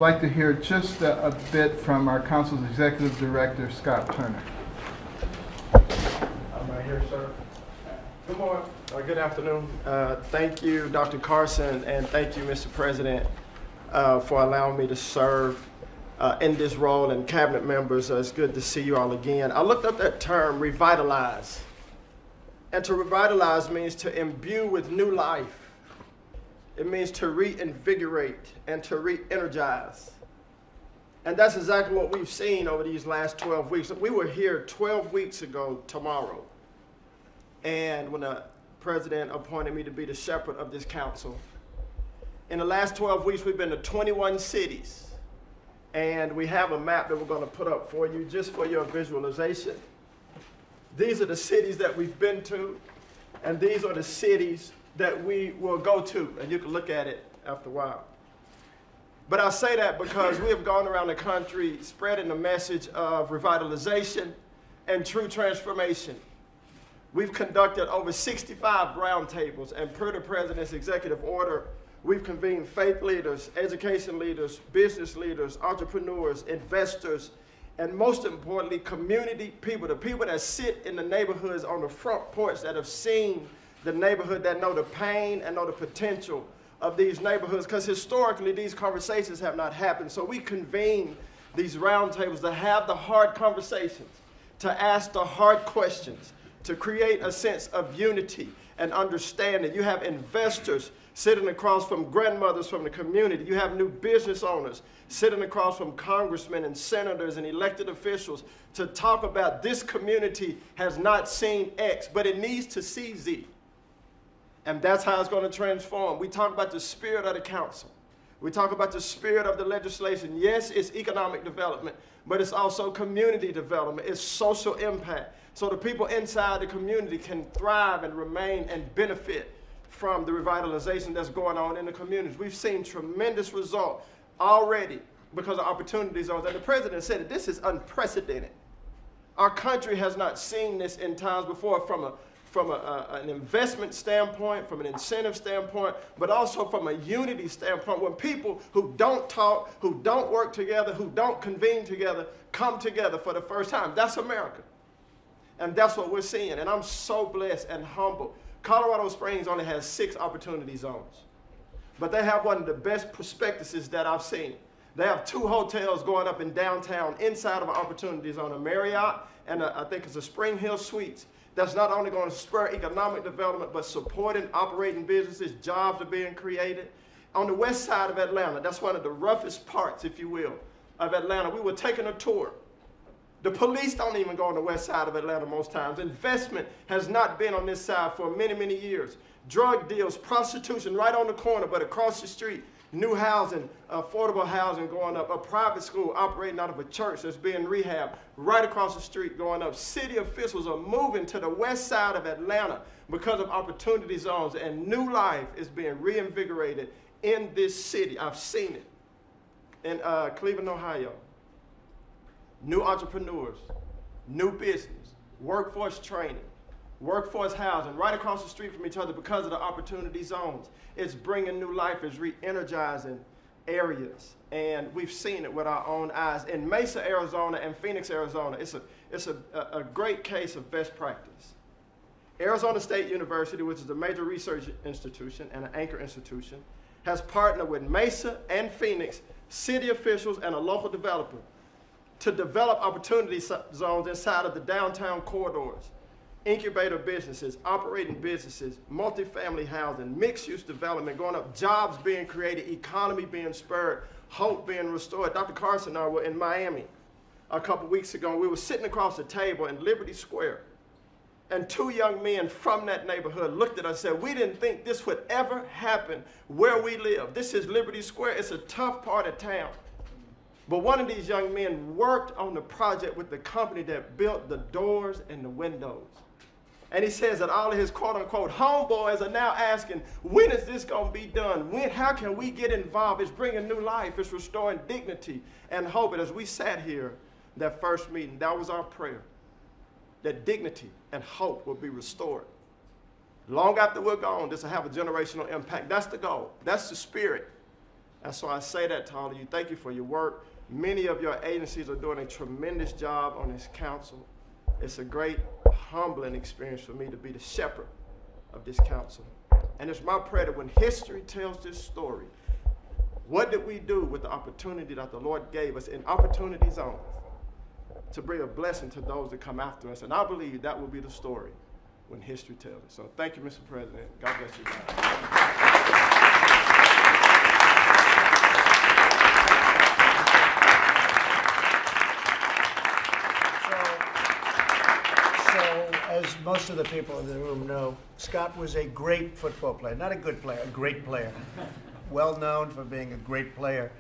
I'd like to hear just a bit from our council's executive director, Scott Turner. I'm right here, sir. Good morning. Good afternoon. Thank you, Dr. Carson, and thank you, Mr. President, for allowing me to serve in this role, and cabinet members. It's good to see you all again. I looked up that term, revitalize. And to revitalize means to imbue with new life. It means to reinvigorate and to re-energize. And that's exactly what we've seen over these last 12 weeks. We were here 12 weeks ago tomorrow. And when the president appointed me to be the shepherd of this council. In the last 12 weeks, we've been to 21 cities. And we have a map that we're going to put up for you just for your visualization. These are the cities that we've been to, and these are the cities that we will go to, and you can look at it after a while. But I say that because we have gone around the country spreading the message of revitalization and true transformation. We've conducted over 65 roundtables, and per the President's executive order, we've convened faith leaders, education leaders, business leaders, entrepreneurs, investors, and most importantly, community people, the people that sit in the neighborhoods on the front porch that have seen the neighborhood, that know the pain and know the potential of these neighborhoods, because historically these conversations have not happened. So we convene these roundtables to have the hard conversations, to ask the hard questions, to create a sense of unity and understanding. You have investors sitting across from grandmothers from the community. You have new business owners sitting across from congressmen and senators and elected officials to talk about this community has not seen X, but it needs to see Z. And that's how it's going to transform. We talk about the spirit of the council. We talk about the spirit of the legislation. Yes, it's economic development, but it's also community development. It's social impact. So the people inside the community can thrive and remain and benefit from the revitalization that's going on in the communities. We've seen tremendous results already because of opportunity zones. And the president said that this is unprecedented. Our country has not seen this in times before from an investment standpoint, from an incentive standpoint, but also from a unity standpoint, when people who don't talk, who don't work together, who don't convene together, come together for the first time. That's America. And that's what we're seeing. And I'm so blessed and humbled. Colorado Springs only has 6 opportunity zones, but they have one of the best prospectuses that I've seen. They have 2 hotels going up in downtown inside of an opportunity zone, a Marriott and I think it's a Spring Hill Suites. That's not only going to spur economic development, but supporting operating businesses. Jobs are being created. On the west side of Atlanta, that's one of the roughest parts, if you will, of Atlanta. We were taking a tour. The police don't even go on the west side of Atlanta most times. Investment has not been on this side for many, many years. Drug deals, prostitution right on the corner, but across the street, new housing, affordable housing going up, a private school operating out of a church that's being rehabbed right across the street going up. City officials are moving to the west side of Atlanta because of opportunity zones, and new life is being reinvigorated in this city. I've seen it in Cleveland, Ohio. New entrepreneurs, new business, workforce training, workforce housing right across the street from each other because of the opportunity zones. It's bringing new life, it's re-energizing areas. And we've seen it with our own eyes. In Mesa, Arizona and Phoenix, Arizona, it's a great case of best practice. Arizona State University, which is a major research institution and an anchor institution, has partnered with Mesa and Phoenix, city officials and a local developer to develop opportunity zones inside of the downtown corridors. Incubator businesses, operating businesses, multifamily housing, mixed-use development going up, jobs being created, economy being spurred, hope being restored. Dr. Carson and I were in Miami a couple weeks ago. We were sitting across the table in Liberty Square, and 2 young men from that neighborhood looked at us and said, we didn't think this would ever happen where we live. This is Liberty Square. It's a tough part of town. But one of these young men worked on the project with the company that built the doors and the windows. And he says that all of his quote-unquote homeboys are now asking, when is this going to be done? How can we get involved? It's bringing new life. It's restoring dignity and hope. And as we sat here, that first meeting, that was our prayer, that dignity and hope will be restored. Long after we're gone, this will have a generational impact. That's the goal. That's the spirit And so I say that to all of you. Thank you for your work. Many of your agencies are doing a tremendous job on this council. It's a great, humbling experience for me to be the shepherd of this council. And it's my prayer that when history tells this story, what did we do with the opportunity that the Lord gave us in opportunity zones to bring a blessing to those that come after us? And I believe that will be the story when history tells it. So thank you, Mr. President. God bless you guys. As most of the people in the room know, Scott was a great football player. Not a good player, a great player. Well known for being a great player.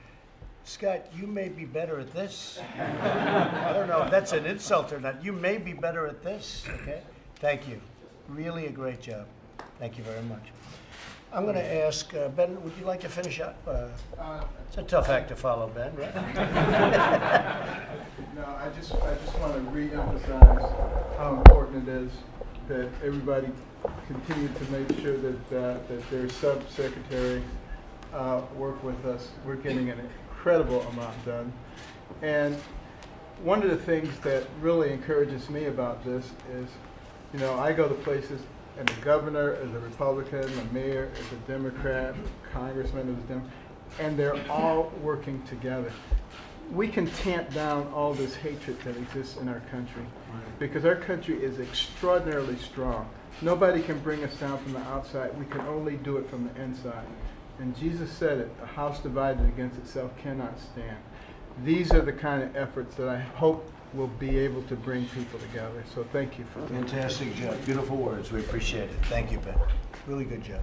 Scott, you may be better at this. I don't know if that's an insult or not. You may be better at this, okay? Thank you. Really a great job. Thank you very much. I'm going to ask, Ben, would you like to finish up? It's a tough act to follow, Ben, right? No, I just want to re-emphasize how important it is that everybody continue to make sure that their sub-secretary work with us. We're getting an incredible amount done. And one of the things that really encourages me about this is, you know, I go to places and the governor is a Republican, the mayor is a Democrat, congressman is a Democrat, and they're all working together. We can tamp down all this hatred that exists in our country because our country is extraordinarily strong. Nobody can bring us down from the outside. We can only do it from the inside. And Jesus said it, a house divided against itself cannot stand. These are the kind of efforts that I hope will be able to bring people together. So thank you for that. Fantastic job. Beautiful words. We appreciate it. Thank you, Ben. Really good job.